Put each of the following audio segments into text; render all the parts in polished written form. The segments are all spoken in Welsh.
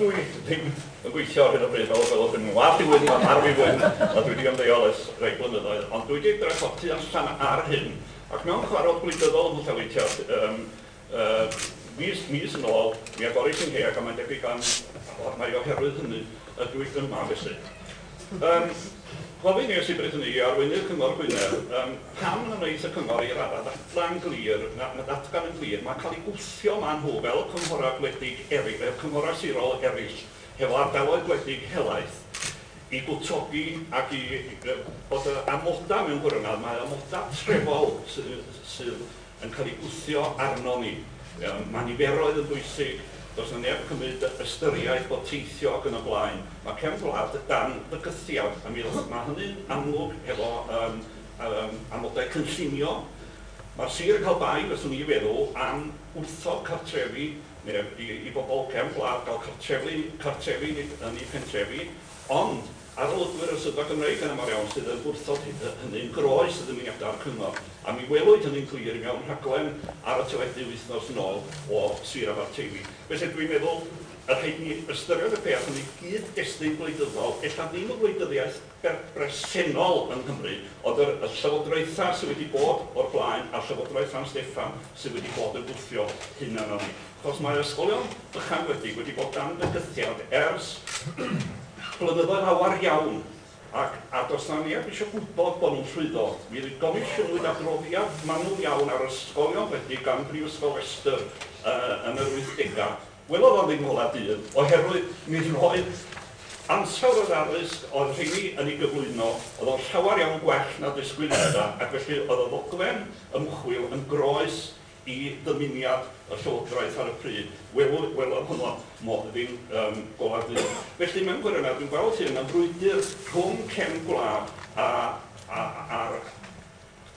dwi ddim yn gweithio ar hyn o bryd fel ydyn nhw. A diwyn am ar fi wyn, a dwi wedi ymddeol ers rhai blynyddoedd. Ond dwi wedi edrych o tu allan ar hyn. Ac mewn chwarod gwleidyddol yn Anerchiad, mis yn ôl, mi agoris yn heag, a mae'n debyg am mae oherwydd hynny ydw i yma felly. Gofyn nes i bryd hynny i arweinydd Cyngor Gwynedd, pam yn ymwneud y Cyngor i radda datgan glir, datgan yn glir, mae'n cael ei gwthio ma'n nhw fel cynghorau gwledig eraill, cynghorau sirol eraill, hefo ardaloedd gwledig helaeth, i gwtogi ac i bod amodau mewn gwrynedd, mae amodau trefol sydd yn cael ei gwthio arno ni. Mae niferoedd yn bwysig, does yna neb cymryd ystyriaeth bod teithio ac yn y blaen. Mae cefn gwlad dan fygythiad, a mae hynny'n amlwg efo amodau cynllunio. Mae'r sir yn cael bai, fyswn i feddwl, am wrthod cartrefi, neu i bobl cefn gwlad gael cartrefi yn ei pentrefi, ond arolygwyr y Swyddfa Gymreig yn aml iawn sydd yn wrthod hynny'n groes y dymuniadau'r cyngor. A mi welwyd hynny'n glir mewn rhaglen ar y teledu wythnos yn ôl o Sir Aberteifi. Felly dwi'n meddwl, y rhaid ni ystyried y peth yn ei gyd-destun gwleidyddol, ella ddim y gwleidyddiaeth bresennol yn Nghymru, ond y llywodraethau sydd wedi bod o'r blaen a'r llywodraeth San Steffan sydd wedi bod yn gwthio hyn arno ni. Achos mae ysgolion dychanwedig wedi bod dan fygythiad ers blynyddoedd lawer iawn, a does na neb eisiau gwybod bod nhw'n llwyddo. Mi wedi gomisiynwyd adroddiad manwl iawn ar ysgolion wedi gan Brifysgol Wester yn yr 80au. Welodd o'n ddim hola dyn, oherwydd mi roedd ansawdd o'r addysg oedd rheini yn ei gyflwyno, oedd o'n llawer iawn gwell na disgwyliadau, ac felly oedd y ddogfen ymchwil yn groes i ddymuniad y llywodraeth ar y pryd. Welodd hwnnw ddim goladu. Felly mewn gwirionedd, dwi'n gweld hyn yn frwydr rhwng cefn gwlad a'r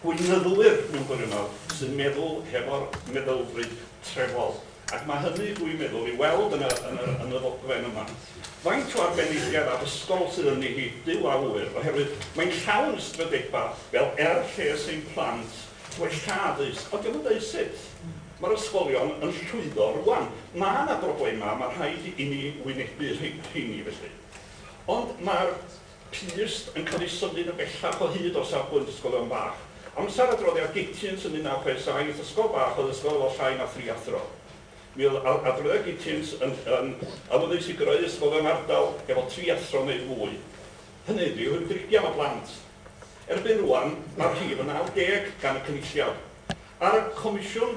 gweinyddwyr mewn gwirionedd sy'n meddwl hefo'r meddylfryd trefol. Ac mae hynny dwi'n meddwl i weld yn y ddogfen yma. Faint o arbenigedd addysgol sydd yn ei dyw a wyr, oherwydd mae'n llawn ystradebau fel lles ein plant gwella addysg. Ond dwi'n dweud sut, mae'r ysgolion yn llwyddo rwan. Mae yna broblemau, mae rhaid i ni wynebu rheini felly. Ond mae'r pyst yn cael ei symud yn bellach o hyd o safbwynt ysgolion bach. Amser adroddiad Gittins yn 1957, ysgol bach oedd ysgol efo llai na 3 athro. Mi oedd adroddiad Gittins yn awyddus i greu ysgolion ardal efo 3 athro neu fwy. Hynny yw, yn drigiau am y plant. Erbyn rwan, mae'r hir yn 90 gan y cynulliad. Ar y comisiwn,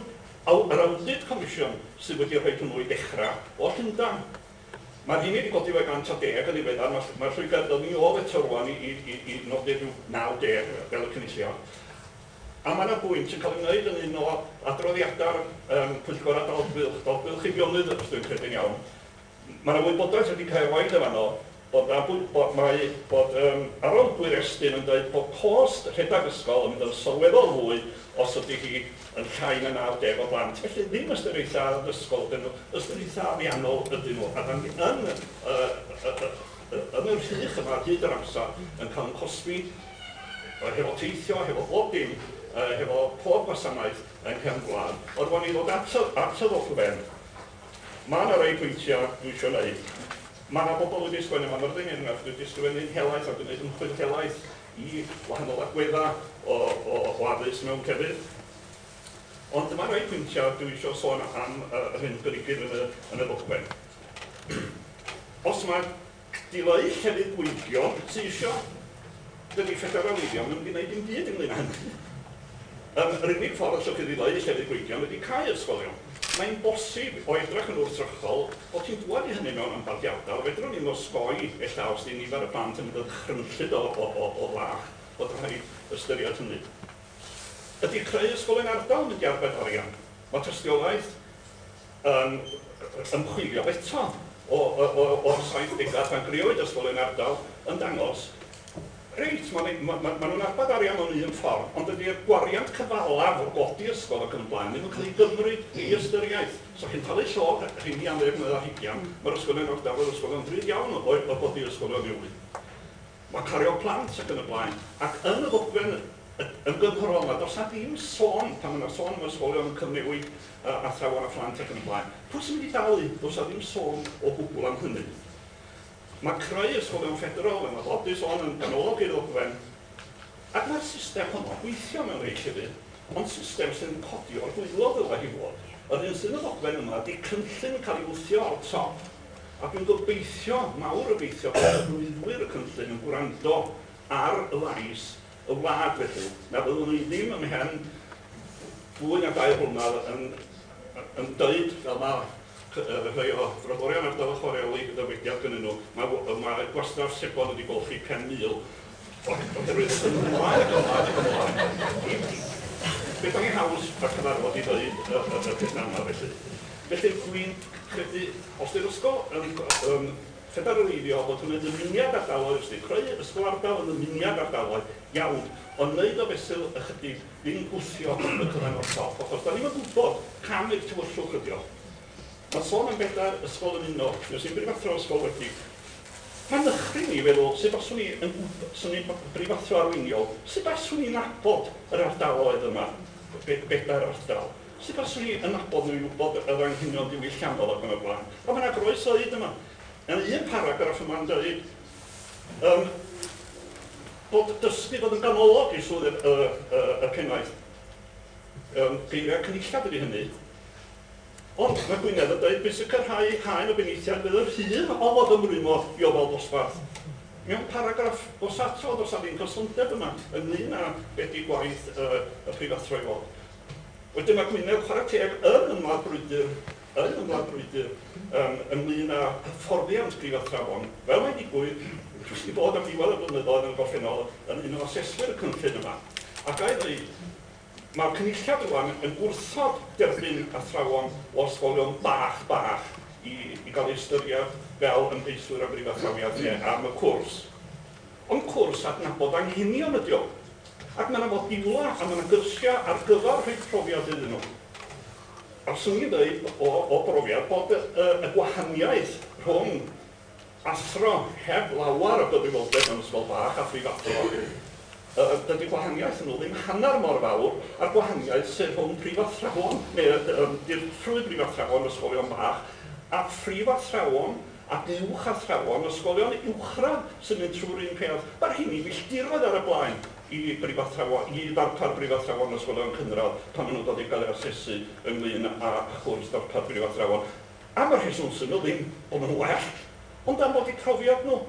yr awdyd comisiwn sydd wedi rhoi hwnnw i dechrau o Llundain. Mae'r hynny wedi godi fe 110 yn ddiweddar, mae'r llwygadol ni oedd eto rwan i nodi rhyw 90 fel y cynulliad. A mae yna bwynt yn cael ei wneud yn un o adroddiadau'r Pwyllgor a Dalbylch i Fionydd, os dwi'n credu'n iawn. Mae yna wybodaeth wedi cael ei roed efo nhw, bod arolygwyr estyn yn dweud bod cost rhedeg ysgol yn mynd yn sylweddol fwy os ydy hi yn llai na 90 o blant. Felly ddim ystyriaethau ysgol ydyn nhw, ystyriaethau ariannol ydyn nhw. A da ni yn yr rhych yma, hyd yr amser, yn cael yn cosbi hefo teithio, hefo bob dim, hefo pob gwasanaeth yn cefn gwlad. Ond rwan i ddod at y ddogfen, mae yna rei pwyntiau dwi eisiau gwneud. Mae yna bobl wedi sgwennu, mae'n ymwneud yn enghraifft, wedi sgwennu'n helaeth a gwneud ymchwil helaeth i wahanol agweddau o addysg mewn cefydd. Ond dyma rei pwyntiau dwi eisiau sôn am yr hyn gyrigyd yn y ddogfen. Os mae dileu llefydd gweithio sy'n eisiau, dydy Ffedar Arwyddion yn gwneud dim byd ynglyn â hynny. Yr unig ffordd allwch chi ddileu llefydd gweithio ydy cael ysgolion. Mae'n bosib o edrych yn wrthrychol bod ti'n dwad i hynny mewn ambardiadau. Fedrwn ni'n osgoi ella os di nifer y plant yn mynd yn chrynllyd o lach bod rhaid ystyried hynny. Ydy creu ysgolion ardal yn mynd i arbed arian. Mae tystiolaeth ymchwilio eto o'r 70au pan griwyd ysgolion ardal yn dangos reit, maen nhw'n arbed arian o'n un ffordd, ond ydy'r gwariant cyfalaf o godi ysgol ac yn blaen ddim yn cael ei gymryd i ystyriaeth. So chi'n talu llog rheini am 10 mlynedd a 20, mae'r ysgolion ardal oedd ysgolion drud iawn o godi ysgolion newydd. Mae cario plant ac yn y blaen, ac yn y ddogfen yn gynghorol yma, does na ddim sôn, pan yna sôn am ysgolion yn cyfnewid athrawon a phlant ac yn y blaen. Pwy sy'n mynd i dalu, does na ddim sôn o gwbl am hynny. Mae creu ysgolion ffederal, mae Lodi sôn yn ganolog i'r ddogfen, ac mae'r system hwnnw gweithio mewn rei llefydd, ond system sy'n codi o'r gwylo ddylai hi fod. Yr un sy'n y ddogfen yma, di cynllun yn cael ei wthio o'r top, ac yn gobeithio, mawr obeithio, bod y blwyddwyr y cynllun yn gwrando ar y lais y wlad felly. Na byddwn ni ddim ymhen fwy na 2 blynedd yn dweud fel mae rhai o frodorion ar dylech chwareli gyda wediad gyda nhw, mae gwastraff sebon wedi golchi 5,000 oherwydd yn ymlaen ac ymlaen. Beth o'n i haws ar cyfarfod i ddweud y pethau yma felly. Felly dwi'n credu, os di'r ysgol yn ffederaleiddio bod hwnnw'n dymuniad ardaloedd, os di'n creu ysgol ardal yn dymuniad ardaloedd, iawn, ond wneud o fesul ychydig ddim gwthio y cyfan o'r top, achos da ni'n gwybod cam i'r tywyllwch ydi o. Mae sôn am bedair ysgol yn uno, nes i'n brifathro ysgol wedi. Mae'n nychry ni feddwl, sut baswn ni'n brifathro arweiniol, sut baswn ni'n nabod yr ardaloedd yma, bedair ardal. Sut baswn ni'n nabod nhw i wybod yr anghenion diwylliannol ac yn y blaen. A mae'n agroes o hyd yma. Yn un paragraff yma'n dweud bod dysgu fod yn ganolog i swydd y pennaeth. Geiriau cynulliad ydy hynny. Ond mae Gwynedd yn dweud beth sy'n cyrhau haen o beneithiad bydd yr hun o fod ymrwymo i ofal dosbarth. Mewn paragraff o sato, dos a ddim cysondeb yma, ynglyn â beth i gwaith y prifathro i fod. Wedyn mae Gwynedd chwarae teg yn ymladd brwydr ynglyn â hyfforddiant prifathrawon. Fel mae'n digwydd, jyst i bod am ddiwedd y blynyddoedd yn gorffennol yn un o aseswyr y cynllun yma. Ac a'i ddweud, mae'r cynulliad rwan yn gwrthod derbyn athrawon o ysgolion bach i gael ei ystyried fel ymgeiswyr o brifathrawiad am y cwrs. Ond cwrs adnabod anghenion ydi o. Ac mae yna fodiwla a mae yna gyrsiau ar gyfer rhoi profiad iddyn nhw. A swn i'n dweud o brofiad bod y gwahaniaeth rhwng athro heb lawar o gyfrifoldeb mewn ysgol bach a prifathro. Dydy gwahaniaeth nhw ddim hanner mor fawr a'r gwahaniaeth sydd rhwng prifathrawon, neu dirprwy prifathrawon ysgolion bach, a prifathrawon a uwchathrawon ysgolion uwchradd sy'n mynd trwy'r un peth. Mae'r hynny filltiroedd ar y blaen i ddarpar brifathrawon ysgolion cynradd pan maen nhw'n dod i gael ei asesu ynglyn â chwrs darpar brifathrawon. Am yr heswm sy'n nhw ddim bod nhw'n well, ond am bod eu profiad nhw.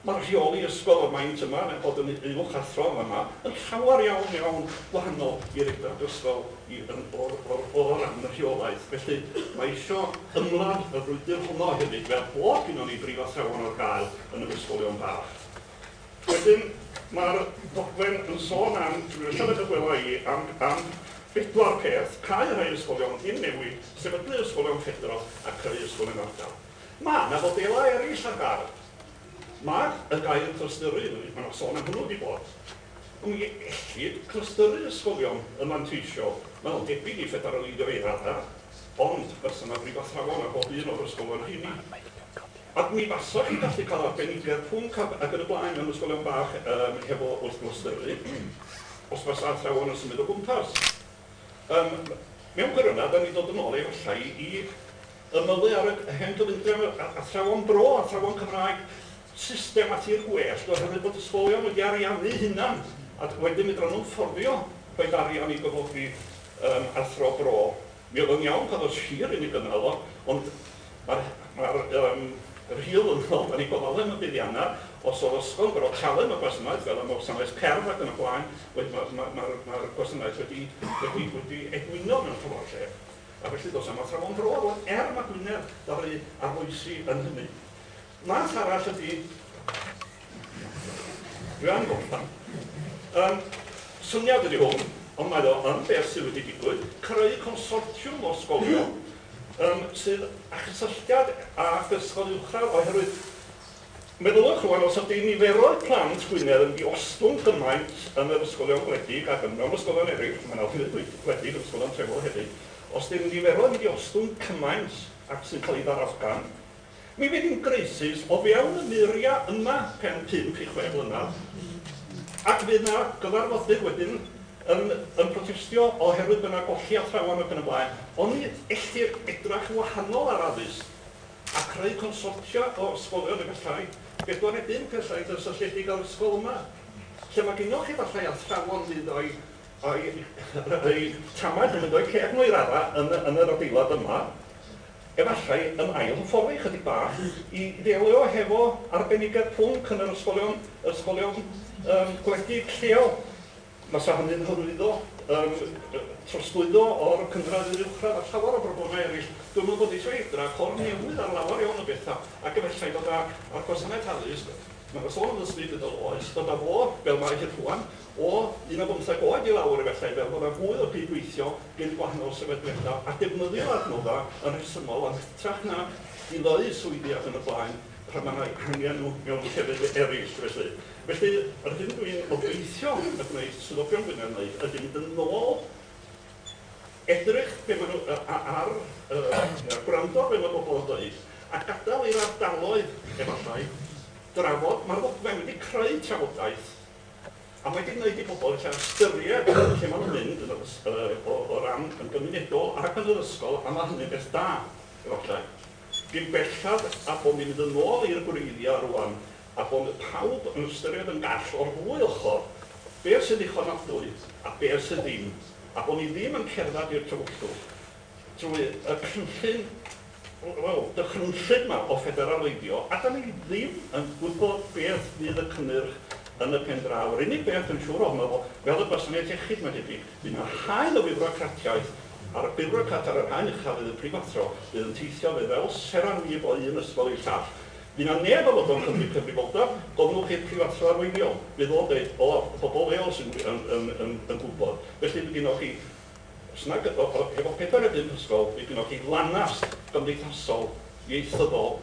Mae'r rheoli ysgol o'r maint yma, neu bod yn uwchathro yma, yn llawer iawn gwahanol i'r eidad ysgol o'r ran y rheolaeth. Felly mae eisiau ymladd y frwydr hwnnw hefyd fel bod gyda ni brifathrawon o'r gael yn yr ysgolion bach. Wedyn, mae'r ddogfen yn sôn am, drwy'r llafod y gwela i, am 4 peth, cael rhai ysgolion un newid, sefydlu ysgolion ffederal a creu ysgolion ardal. Mae yna fodela eraill ar gael. Mae y gair clystyru, mae'n sôn am hwnnw wedi bod. Mi ellid clystyru ysgolion yn manteisio, mae'n debyg i ffederaleiddio i radda, ond fes yna brifathrawon a bob un o'r ysgolion hynny. Ac mi faswch chi gallu cael arbenigedd pwnc ac yn y blaen mewn ysgolion bach hefo wrth glystyru, os fes athrawon yn symud o gwmpas. Mewn gwirionedd, da ni dod yn ôl efallai i ymylu ar y hen gyfundrefn athrawon bro, athrawon Cymraeg, system at i'r gwell, oherwydd bod ysgolion wedi ariannu hunan, a wedyn mi dran nhw'n fforddio rhaid arian i gyflogi athro bro. Mi oedd yn iawn cael o'r sir unig yna o, ond mae'r rhil yn ôl, da ni gofal yn y buddiannau, os oedd ysgol gorfod chalen y gwasanaeth fel am gwasanaeth cerdd ac yn y blaen, mae'r gwasanaeth wedi egwyno mewn ffordd lle. A felly dos am athrawon bro, ond mae Gwynedd ddaru arfoesi yn hynny. Math arall ydy, dwi am gorffan, syniad ydy hwn, ond mae o yn beth sydd wedi digwydd, creu consortiwm o ysgolion sydd a chysylltiad â ysgol uwchradd oherwydd meddylwch rwan os ydy niferoedd plant Gwynedd yn diostwng gymaint yn yr ysgolion gwledig ac yn mewn ysgolion eraill, mae'n awfyd gwledig yn ysgolion trefol hefyd, os ydy niferoedd yn diostwng cymaint ac sy'n cael ei ddarafgan, mi fydd hi'n greisus o fewn y muria yma pen 5 i 6 blynedd, ac fydd yna gyfarfodydd wedyn yn protestio oherwydd byna golli athrawon ac yn y blaen. O'n i ellir edrach wahanol ar addysg a creu consortia o ysgolion y gallai, bedwar neu 5 pethau gysylltiedig â'r ysgol yma. Lle mae gennych chi falle athrawon fydd o'i tamaid yn mynd o'i ceg nhw i radda yn yr adeilad yma, efallai yn ail hyfforddi chydig bach i ddelio hefo arbenigedd pwnc yn yr ysgolion gwledig lleol. Mae sa hynny'n hyrwyddo trosglwyddo o'r cynradd i'r uwchradd a llawer o broblemau eraill. Dwi'n meddwl bod eisiau edrach o'r newydd ar lawer iawn o bethau, ac efallai dod â'r gwasanaeth addysg. Mae'n sôn am ddysgu gyda oes, dod â fo, fel mae hi rhywun, o 15 oed i lawr efallai, fel bod yna fwy o gydweithio gen gwahanol sefydliadau, a defnyddio adnodda yn rhesymol, a hytrach na i leu swyddi ac yn y blaen, rhaid mae'n angen nhw mewn llefydd eraill. Felly, yr hyn dwi'n obeithio y gwneud swyddogion Gwynedd wneud, ydy mynd yn ôl, edrych be maen nhw ar gwrando be mae bobl yn dweud, a gadael i'r ardaloedd efallai drafod, mae'r ddogfen wedi creu trafodaeth, a mae wedi gwneud i bobl lle ystyried lle maen nhw'n mynd o ran yn gymunedol ac yn yr ysgol, a mae hynny'n beth da, efallai. Dwi'n bellad a bod ni'n mynd yn ôl i'r gwreiddiau rwan, a bod pawb yn ystyried yn gall o'r ddwy ochr, beth sydd ddichwanadwy a beth sydd ddim, a bod ni ddim yn cerdded i'r tywyllwch drwy y cynllun, dychrynllun yma o ffederaleiddio, a da ni ddim yn gwybod beth fydd y cynnyrch yn y pen draw. Yr unig beth yn siŵr o'n meddwl, fel y gwasanaeth iechyd mae'n debyg, bydd yna haen o fiwrocratiaeth a'r biwrocrat ar yr haen uchaf fydd y prifathro bydd yn teithio fe fel seran wyb o un ysgol i'r llall. Fydd yna neb o fod o'n cyfrifoldeb, gofnwch i'r prifathro arweiniol. Fydd o'n dweud, o, bobl leol sy'n gwybod. Felly bydd gynnwch chi, efo 4 neu 5 ysgol, bydd gynnwch chi lanast gymdeithasol, ieithyddol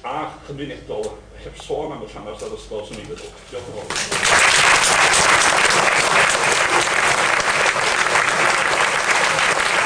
a chymunedol, heb sôn am y llanast ar ysgol sy'n ei feddwl. Diolch yn fawr.